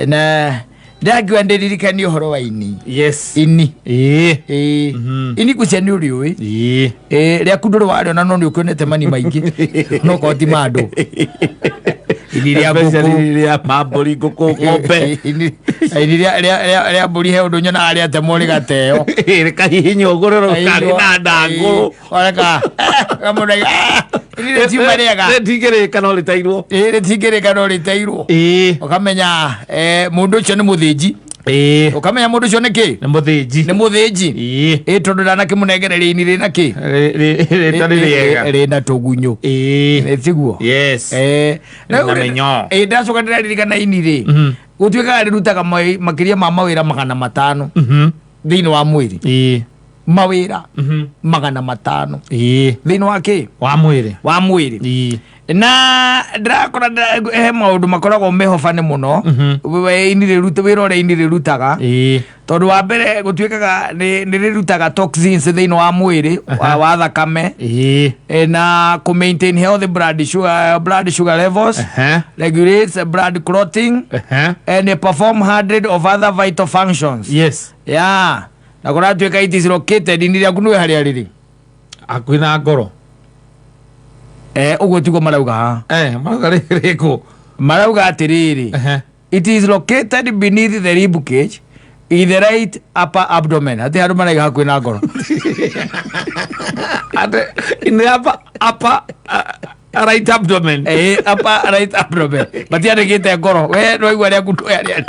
Na ndagwa ndirikani uhoro wa ini. Yes. Ini. Ini kuceni uri ui. Ria kunduru wari na no ni ukonete mani maingi. No ko ti mando. Ini ria maburi guku ngombe. Ini ria mburi he undu nyona aria temori gateo. Reka hihinyo ngororo kari na ndangu. Oreka. Kamuna. Ini retiuma riega. Retigirika no ritairwo. Retigirika no ritairwo. Ukamenya mundu ucio ni muthinji. Ukamenya mundu ucio ni ki? Ni muthinji. Ni muthinji. Tondu ndana kimunegereria ini rina ki? Ritari riega. Rina tugunyu. Netiguo. Yes. Na menyo. Ndacoka ndirarikana ini ri. Gutwika rirutaga makiria ma mawira 500. Thiini wa mwiri. Mawira 500. Thiini wa ki? Wa mwiri. Na ndakora he maundu makoragwo mehofane muno ini riruta wira ore ini rirutaga tondu wa mbere gutwikaga ni rirutaga toxins thiini wa mwiri wa thakame na ku maintain healthy blood sugar levels, regulates blood clotting, and perform 100 of other vital functions. Yes. Yeah. Na kora twika it is located ini ria kunu hari ari akwina ngoro. Ugo tiko marauga ha. Marauga riko. Marauga atiriri. It is located beneath the rib cage in the right upper abdomen. Ati haru marauga hakwina ngoro. Ate in the upper right abdomen. Upper right abdomen. Bati ade kite ngoro. We no igwa ria kutu ya ria.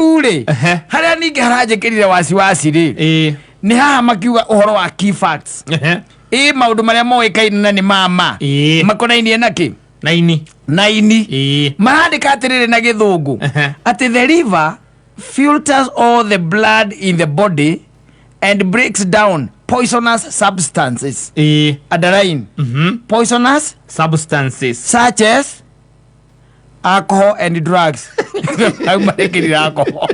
Ule haria ningi harajekirire wasiwasi ri ni haha makiuga uhoro wa key facts maundu maria moikaine na ni mama makonainie naki na ini marandika atiriri na githungu ati the liver filters all the blood in the body and breaks down poisonous substances. Underline poisonous substances such as alcohol and drugs. I'm making alcohol.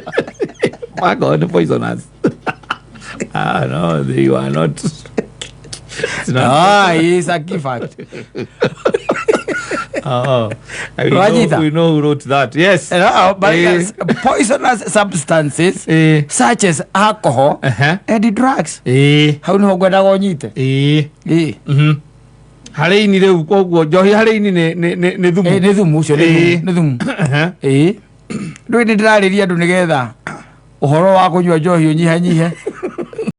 My God, poisonous. No, you are not. It's a key fact. We know who wrote that. Yes. But poisonous substances such as alcohol and drugs. How no gwenda gonyite? Hare ini reu koguo njohi hare ini ne thumu. Ne thumu ucio ne thumu. Ndu ni ndirariria andu nigetha uhoro wa kunywa njohi unyihanyihe